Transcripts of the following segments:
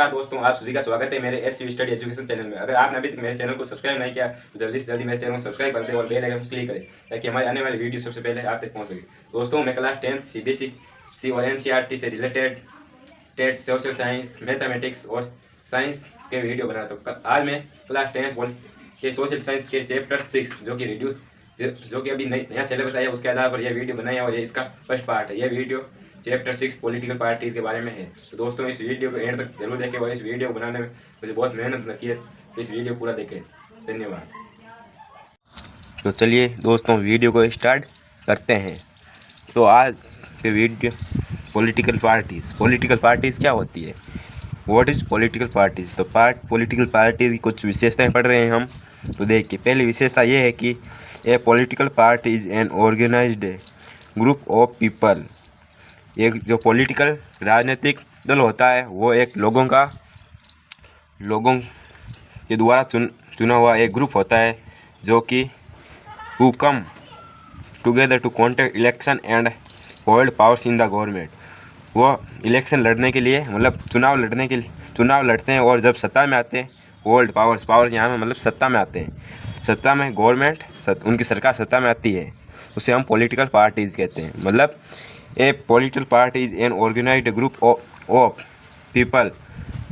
नमस्कार दोस्तों, आप सभी का स्वागत है मेरे एससी स्टडी एजुकेशन चैनल में। अगर आपने अभी तक मेरे चैनल को सब्सक्राइब नहीं किया तो जल्दी से जल्दी मेरे चैनल को सब्सक्राइब कर दें और बेल आइकन क्लिक करें ताकि हमारे आने वाली वीडियो सबसे पहले आप तक पहुंच सके। दोस्तों, मैं क्लास 10 CBSE और NCERT से रिलेटेड टेट, सोशल साइंस, मैथमेटिक्स और साइंस के वीडियो बनाता हूँ। आज मैं क्लास 10 के सोशल साइंस के चैप्टर 6 जो कि अभी नया सिलेबस आया उसके आधार पर यह वीडियो बनाया है और ये इसका फर्स्ट पार्ट है। यह वीडियो चैप्टर 6 पॉलिटिकल पार्टीज के बारे में है। तो दोस्तों, इस वीडियो को एंड तक जरूर देखें और इस वीडियो को बनाने में मुझे बहुत मेहनत लगी है, तो इस वीडियो पूरा देखें। धन्यवाद। तो चलिए दोस्तों, वीडियो को स्टार्ट करते हैं। तो आज के वीडियो पॉलिटिकल पार्टीज़ क्या होती है, व्हाट इज़ पॉलिटिकल पार्टीज़। तो पॉलिटिकल पार्टीज़ की कुछ विशेषताएं पढ़ रहे हैं हम। तो देखिए, पहली विशेषता ये है कि a political party is an organised group of people. एक जो पॉलिटिकल राजनीतिक दल होता है वो एक लोगों के द्वारा चुना हुआ एक ग्रुप होता है जो कि who come together to contest election and hold powers in the government. वो इलेक्शन लड़ने के लिए, मतलब चुनाव लड़ते हैं और जब सत्ता में आते हैं, होल्ड पावर्स यहाँ में मतलब सत्ता में आते हैं, सत्ता में गवर्नमेंट उनकी सरकार सत्ता में आती है, उसे हम पॉलिटिकल पार्टीज़ कहते हैं। मतलब a political party is an organised group of people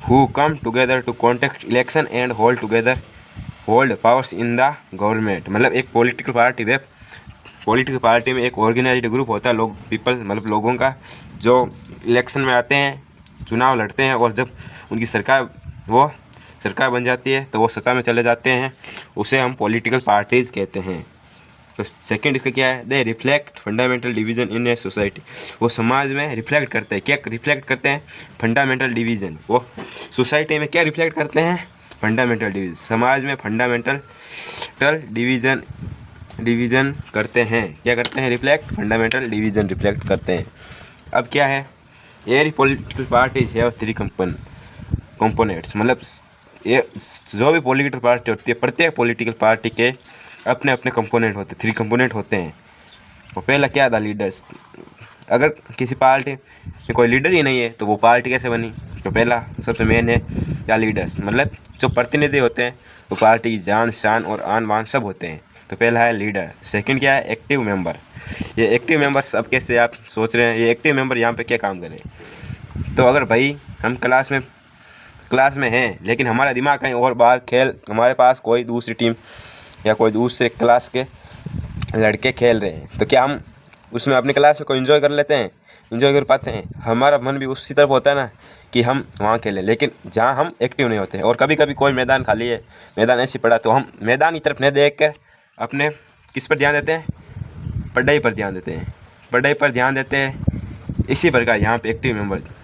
who come together to contest election and hold powers in the government. मतलब एक पॉलिटिकल पार्टी में एक ऑर्गेनाइज्ड ग्रुप होता है, मतलब लोगों का, जो इलेक्शन में आते हैं, चुनाव लड़ते हैं और जब उनकी सरकार बन जाती है तो वो सत्ता में चले जाते हैं, उसे हम पॉलिटिकल पार्टीज़ कहते हैं। तो सेकंड इसका क्या है, दे reflect fundamental division in a society. वो समाज में रिफ्लेक्ट करते हैं, क्या रिफ्लेक्ट करते हैं, फंडामेंटल डिवीज़न। वो सोसाइटी में क्या रिफ्लेक्ट करते हैं, फंडामेंटल डिवीज़न। समाज में फंडामेंटल डिवीज़न करते हैं, क्या करते हैं, रिफ्लेक्ट फंडामेंटल डिवीज़न रिफ्लेक्ट करते हैं। अब क्या है, every political parties have 3 components. मतलब ये जो भी पॉलिटिकल पार्टी होती है, प्रत्येक पॉलिटिकल पार्टी के अपने अपने कंपोनेंट होते हैं, 3 कंपोनेंट होते हैं। और पहला क्या था, लीडर्स। अगर किसी पार्टी में कोई लीडर ही नहीं है तो वो पार्टी कैसे बनी। तो पहला सबसे मेन है क्या, लीडर्स। मतलब जो प्रतिनिधि होते हैं वो पार्टी की जान शान और आन बान सब होते हैं। तो पहला है लीडर। सेकंड क्या है, एक्टिव मेंबर। ये एक्टिव मेंबर्स, अब कैसे आप सोच रहे हैं ये एक्टिव मेंबर यहाँ पे क्या काम करें। तो अगर भाई हम क्लास में हैं लेकिन हमारा दिमाग कहीं और बाहर हमारे पास कोई दूसरी टीम या कोई दूसरे क्लास के लड़के खेल रहे हैं, तो क्या हम उसमें अपनी क्लास में कोई इन्जॉय कर लेते हैं, इन्जॉय कर पाते हैं। हमारा मन भी उसी तरफ होता है ना कि हम वहाँ खेलें, लेकिन जहाँ हम एक्टिव नहीं होते हैं। और कभी कभी कोई मैदान खाली है, मैदान ऐसे पड़ा, तो हम मैदान की तरफ नहीं देख कर अपने किस पर ध्यान देते हैं, पढ़ाई पर ध्यान देते हैं। इसी प्रकार यहाँ पे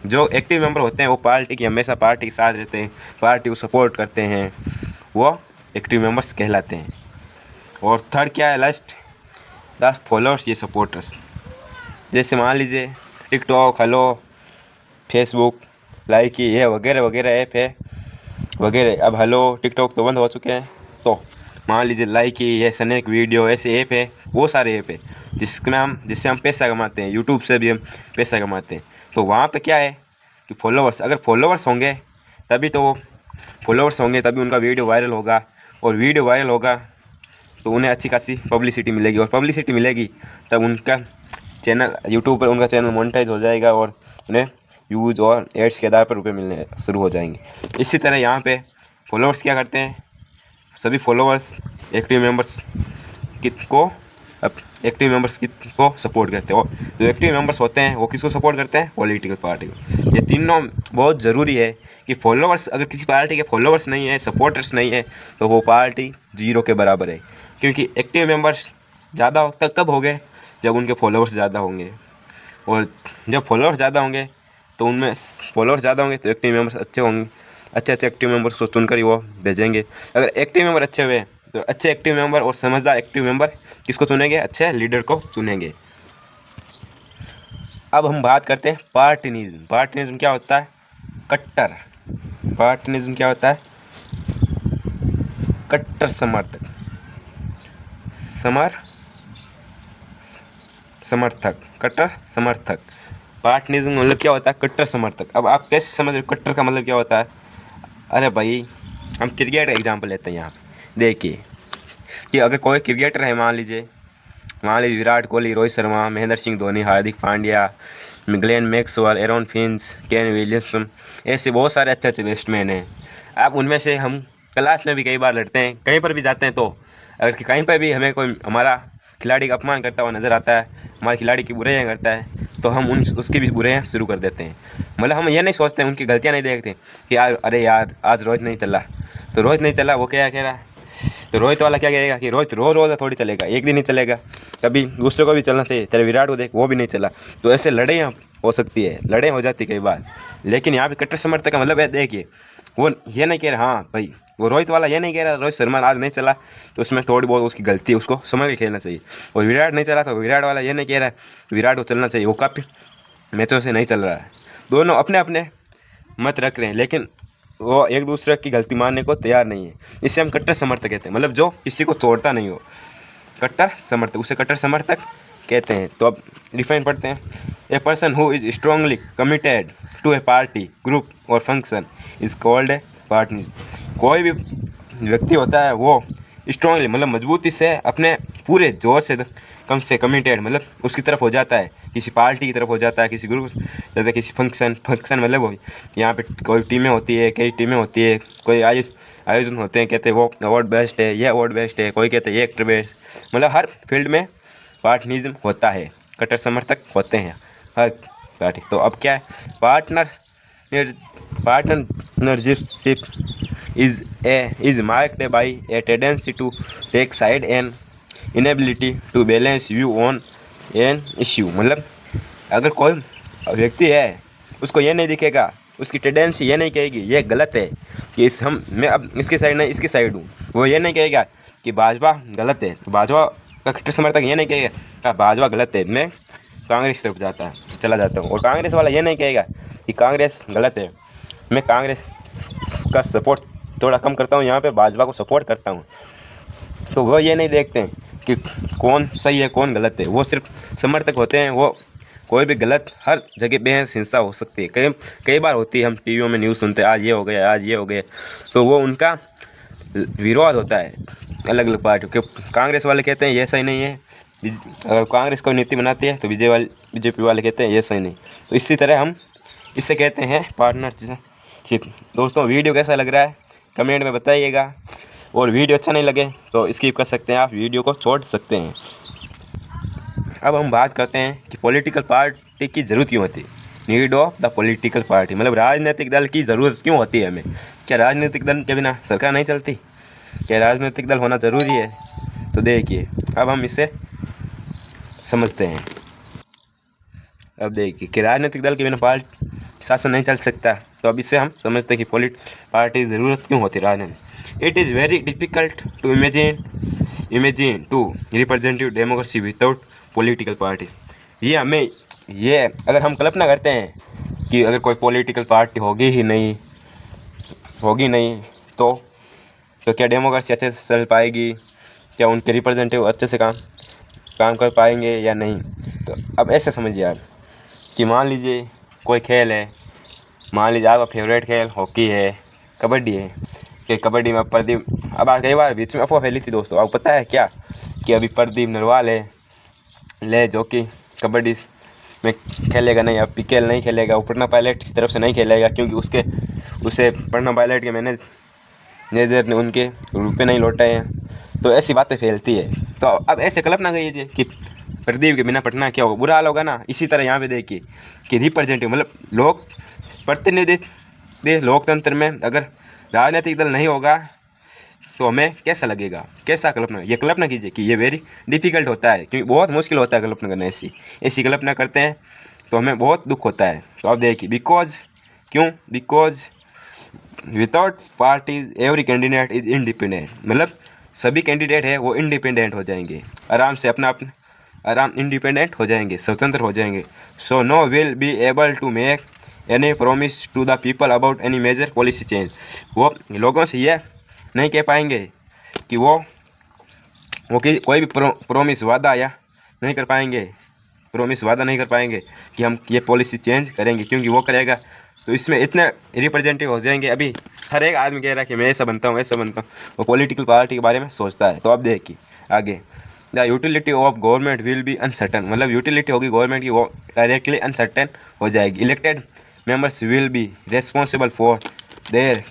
जो एक्टिव मेंबर होते हैं वो हमेशा पार्टी के साथ रहते हैं, पार्टी को सपोर्ट करते हैं, वो एक्टिव मेंबर्स कहलाते हैं। और थर्ड क्या है, लास्ट, द फॉलोअर्स, ये सपोर्टर्स। जैसे मान लीजिए टिकटॉक, हेलो, फेसबुक, लाइक, ये वगैरह वगैरह ऐप है वगैरह। अब हेलो, टिकटॉक तो बंद हो चुके हैं, तो मान लीजिए लाइक, ये स्नैक वीडियो, ऐसे ऐप है, वो सारे ऐप है जिससे हम पैसा कमाते हैं। यूट्यूब से भी हम पैसा कमाते हैं। तो वहाँ पे क्या है कि फॉलोअर्स, अगर फॉलोअर्स होंगे तभी उनका वीडियो वायरल होगा, और वीडियो वायरल होगा तो उन्हें अच्छी खासी पब्लिसिटी मिलेगी, और पब्लिसिटी मिलेगी तब उनका चैनल, यूट्यूब पर उनका चैनल मोनेटाइज हो जाएगा और उन्हें व्यूज़ और एड्स के आधार पर रुपये मिलने शुरू हो जाएंगे। इसी तरह यहाँ पे फॉलोअर्स क्या करते हैं, सभी फॉलोअर्स एक्टिव मेंबर्स को सपोर्ट करते हैं। और जो एक्टिव मेंबर्स होते हैं वो किसको सपोर्ट करते हैं, पॉलिटिकल पार्टी को। ये तीनों बहुत ज़रूरी है कि फॉलोअर्स, अगर किसी पार्टी के फॉलोअर्स नहीं है, सपोर्टर्स नहीं है, तो वो पार्टी 0 के बराबर है। क्योंकि एक्टिव मेंबर्स ज़्यादा तक कब हो गए, जब उनके फॉलोअर्स ज़्यादा होंगे, और जब फॉलोअर्स ज़्यादा होंगे तो एक्टिव मेंबर्स अच्छे होंगे, अच्छे एक्टिव मेंबर्स को चुनकर ही वो भेजेंगे। अगर एक्टिव मेंबर अच्छे हुए तो अच्छे एक्टिव मेंबर और समझदार एक्टिव मेंबर किसको चुनेंगे, अच्छे लीडर को चुनेंगे। अब हम बात करते हैं पार्टिनिज्म। पार्टिनिज्म क्या होता है, कट्टर समर्थक, कट्टर समर्थक। पार्टनिज्म मतलब क्या होता है? कट्टर समर्थक। अब आप कैसे समझ रहे हो कट्टर का मतलब क्या होता है? अरे भाई, हम क्रिकेट का एग्जाम्पल लेते हैं यहाँ पे। देखिए कि अगर कोई क्रिकेटर है, मान लीजिए Virat Kohli, Rohit Sharma, Mahendra Singh Dhoni, Hardik Pandya, Glenn Maxwell, Aaron Finch, Kane Williamson, ऐसे बहुत सारे अच्छे अच्छे बैट्समैन हैं। अब उनमें से हम क्लास में भी कई बार लड़ते हैं, कहीं पर भी जाते हैं, तो अगर कहीं पर भी हमें कोई हमारा खिलाड़ी का अपमान करता हुआ नज़र आता है, हमारे खिलाड़ी की बुराइयाँ करता है, तो हम उसकी भी बुराइयाँ शुरू कर देते हैं। मतलब हम ये नहीं सोचते हैं, उनकी गलतियाँ नहीं देखते कि यार अरे यार आज रोहित नहीं चला, तो रोहित नहीं चला, वो क्या कह रहा है, तो रोहित वाला क्या कहेगा कि रोहित रोज़ थोड़ी चलेगा, एक दिन ही चलेगा, कभी दूसरे को भी चलना चाहिए, तेरे विराट को देख वो भी नहीं चला। तो ऐसे लड़ाइयाँ हो सकती है, लड़ाई हो जाती कई बार। लेकिन यहाँ पे कट्टर समर्थक का मतलब है, देखिए वो ये नहीं कह रहा, हाँ भाई वो रोहित वाला ये नहीं कह रहा रोहित शर्मा आज नहीं चला तो उसमें थोड़ी बहुत उसकी गलती है, उसको समझ के खेलना चाहिए। और विराट नहीं चला तो विराट वाला ये नहीं कह रहा है विराट को चलना चाहिए, वो काफ़ी मैचों से नहीं चल रहा है। दोनों अपने अपने मत रख रहे हैं, लेकिन वो एक दूसरे की गलती मानने को तैयार नहीं है। इससे हम कट्टर समर्थक कहते हैं, मतलब जो किसी को छोड़ता नहीं हो, कट्टर समर्थक, उसे कट्टर समर्थक कहते हैं। तो अब डिफाइन पढ़ते हैं। A person who is strongly committed to a party, group और function is called a partner. कोई भी व्यक्ति होता है वो स्ट्रांगली मतलब मजबूती से अपने पूरे जोर से कम से कमिटेड मतलब उसकी तरफ हो जाता है, किसी पार्टी की तरफ हो जाता है, किसी ग्रुप जैसे किसी फंक्शन मतलब वो यहाँ पे कोई टीमें होती है, कई टीमें होती है, कोई आयोजन होते हैं, कहते हैं वो अवार्ड बेस्ट है, ये अवार्ड बेस्ट है, कोई कहते हैं ये एक्टर बेस्ट, मतलब हर फील्ड में पार्टनिज्म होता है, कट्टर समर्थक होते हैं हर पार्टी। तो अब क्या है, partnership is marked by a tendency to take side and inability to balance view on an issue। मतलब अगर कोई व्यक्ति है उसको ये नहीं दिखेगा, उसकी टेंडेंसी ये नहीं कहेगी ये गलत है कि मैं अब इसकी साइड नहीं इसकी साइड हूँ, वो ये नहीं कहेगा कि भाजपा गलत है, भाजपा का कट्टर समर्थक ये नहीं कहेगा कि भाजपा गलत है मैं कांग्रेस की तरफ चला जाता हूँ, और कांग्रेस वाला ये नहीं कहेगा कि कांग्रेस गलत है मैं कांग्रेस का सपोर्ट थोड़ा कम करता हूँ, यहाँ पे भाजपा को सपोर्ट करता हूँ। तो वो ये नहीं देखते हैं कि कौन सही है कौन गलत है, वो सिर्फ समर्थक होते हैं। वो कोई भी गलत हर जगह बेहस हिंसा हो सकती है, कई बार होती है, हम टीवियों में न्यूज़ सुनते हैं आज ये हो गया आज ये हो गया, तो वो उनका विरोध होता है अलग अलग पार्टियों के। कांग्रेस वाले कहते हैं ये सही नहीं है, अगर कांग्रेस कोई नीति बनाती है तो बीजेपी वाले कहते हैं ये सही नहीं। तो इसी तरह हम इससे कहते हैं पार्टनरशिप। दोस्तों वीडियो कैसा लग रहा है कमेंट में बताइएगा, और वीडियो अच्छा नहीं लगे तो स्किप कर सकते हैं, आप वीडियो को छोड़ सकते हैं। अब हम बात करते हैं कि पॉलिटिकल पार्टी की ज़रूरत क्यों होती है, need of the political party, मतलब राजनीतिक दल की ज़रूरत क्यों होती है हमें। क्या राजनीतिक दल के बिना सरकार नहीं चलती, क्या राजनीतिक दल होना ज़रूरी है। तो देखिए अब हम इसे समझते हैं। अब देखिए कि राजनीतिक दल के बिना पार्टी शासन नहीं चल सकता, तो अब इससे हम समझते हैं कि पार्टी की ज़रूरत क्यों होती है राजनीति। It is very difficult to imagine to representative democracy without political party. ये अगर हम कल्पना करते हैं कि अगर कोई पॉलिटिकल पार्टी होगी नहीं तो क्या डेमोक्रेसी अच्छे से चल पाएगी, क्या उनके रिप्रेजेंटेटिव अच्छे से काम कर पाएंगे या नहीं। तो अब ऐसे समझिए आप कि मान लीजिए कोई खेल है, मान लीजिए आपका फेवरेट खेल हॉकी है, कबड्डी है, कि कबड्डी में प्रदीप, अब कई बार बीच में अफवाह फैली थी दोस्तों, आपको पता है क्या कि अभी प्रदीप नरवाल है जो कि कबड्डी में खेलेगा नहीं, अब PKL नहीं खेलेगा, वो पटना पायलट की तरफ से नहीं खेलेगा क्योंकि उसे पटना पायलट के मैनेजर ने उनके रुपये नहीं लौटाए हैं। तो ऐसी बातें फैलती है। तो अब ऐसे कल्पना कीजिए कि प्रदीप के बिना पटना क्या होगा, बुरा हाल होगा ना। इसी तरह यहाँ पे देखिए कि रिप्रेजेंटेटिव मतलब लोग प्रतिनिधित्व लोकतंत्र में अगर राजनीतिक दल नहीं होगा तो हमें कैसा लगेगा, कैसा कल्पना, ये कल्पना कीजिए कि ये वेरी डिफ़िकल्ट होता है, क्योंकि बहुत मुश्किल होता है कल्पना करना। ऐसी कल्पना करते हैं तो हमें बहुत दुख होता है। तो आप देखिए because without parties every candidate is independent, मतलब सभी कैंडिडेट है वो इंडिपेंडेंट हो जाएंगे, आराम इंडिपेंडेंट हो जाएंगे, स्वतंत्र हो जाएंगे। So no will be able to make any promise to the people about any major policy change. वो लोगों से ये नहीं कह पाएंगे कि वो कोई भी प्रॉमिस वादा या नहीं कर पाएंगे। प्रॉमिस वादा नहीं कर पाएंगे कि हम ये पॉलिसी चेंज करेंगे, क्योंकि वो करेगा तो इसमें इतने रिप्रेजेंटेटिव हो जाएंगे। अभी हर एक आदमी कह रहा है कि मैं ऐसा बनता हूँ ऐसा बनता हूँ, वो पॉलिटिकल पार्टी के बारे में सोचता है। तो अब देखिए आगे, the utility of government will be uncertain, मतलब यूटिलिटी होगी गवर्नमेंट की वो डायरेक्टली अनसर्टन हो जाएगी। Elected members will be responsible for their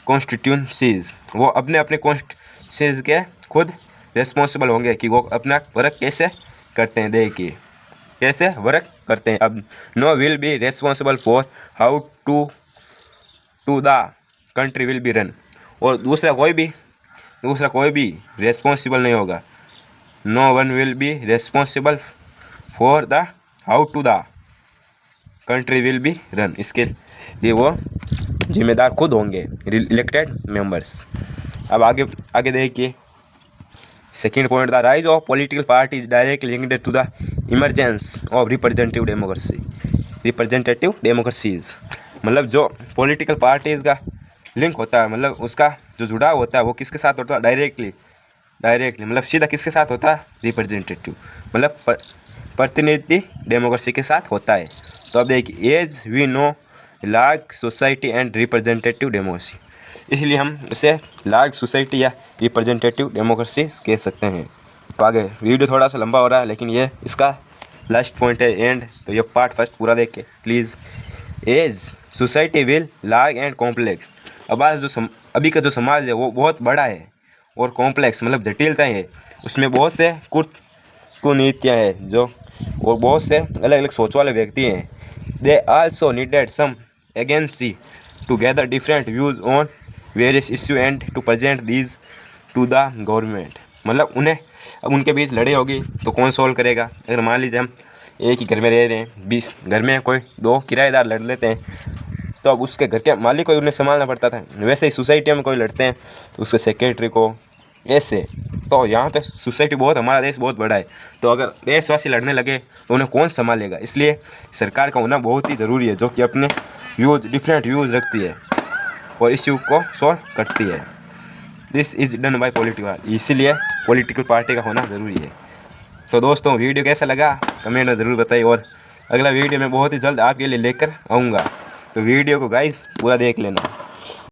constituencies, वो अपने अपने कॉन्स्टिट्यूंसीज के खुद रेस्पॉन्सिबल होंगे कि वो अपना वर्क कैसे करते हैं। देखिए कैसे वर्क करते हैं। अब no will be responsible for how to the country will be run, और दूसरा कोई भी रेस्पॉन्सिबल नहीं होगा। No one will be responsible for the how to the country will be run, इसके लिए वो जिम्मेदार खुद होंगे इलेक्टेड मेंबर्स। अब आगे देखिए second point, the rise of political parties directly linked to the emergence of representative democracies, मतलब जो पॉलिटिकल पार्टीज का लिंक होता है, मतलब उसका जो जुड़ाव होता है वो किसके साथ होता है, डायरेक्टली मतलब सीधा किसके साथ होता है, रिप्रेजेंटेटिव मतलब प्रतिनिधि डेमोक्रेसी के साथ होता है। तो अब देखिए as we know large society and representative democracy, इसलिए हम इसे लार्ज सोसाइटी या रिप्रेजेंटेटिव डेमोक्रेसी कह सकते हैं। तो आगे वीडियो थोड़ा सा लंबा हो रहा है लेकिन ये इसका लास्ट पॉइंट है एंड, तो ये पार्ट फर्स्ट पूरा देख के please. As society will large and complex, अब आज जो अभी का जो समाज है वो बहुत बड़ा है और कॉम्प्लेक्स मतलब जटिलताएँ है, उसमें बहुत से कुनीतियाँ हैं जो और बहुत से अलग अलग सोच वाले व्यक्ति हैं। They also needed some agency to gather different views on various issue and to present these to the government, मतलब उन्हें अब उनके बीच लड़ाई होगी तो कौन सॉल्व करेगा। अगर मान लीजिए हम एक ही घर में रह रहे हैं, 20 घर में कोई 2 किराएदार लड़ लेते हैं तो अब उसके घर के मालिक को उन्हें संभालना पड़ता था। वैसे ही सोसाइटी में कोई लड़ते हैं तो उसके सेक्रेटरी को, ऐसे। तो यहाँ पे सोसाइटी बहुत, हमारा देश बहुत बड़ा है, तो अगर देशवासी लड़ने लगे तो उन्हें कौन संभालेगा। इसलिए सरकार का होना बहुत ही ज़रूरी है जो कि अपने डिफरेंट व्यूज़ रखती है और इश्यू को सॉल्व करती है। This is done by political, इसीलिए पॉलिटिकल पार्टी का होना ज़रूरी है। तो दोस्तों वीडियो कैसा लगा कमेंट में ज़रूर बताइए, और अगला वीडियो मैं बहुत ही जल्द आपके लिए लेकर आऊँगा, तो वीडियो को गाइस पूरा देख लेना।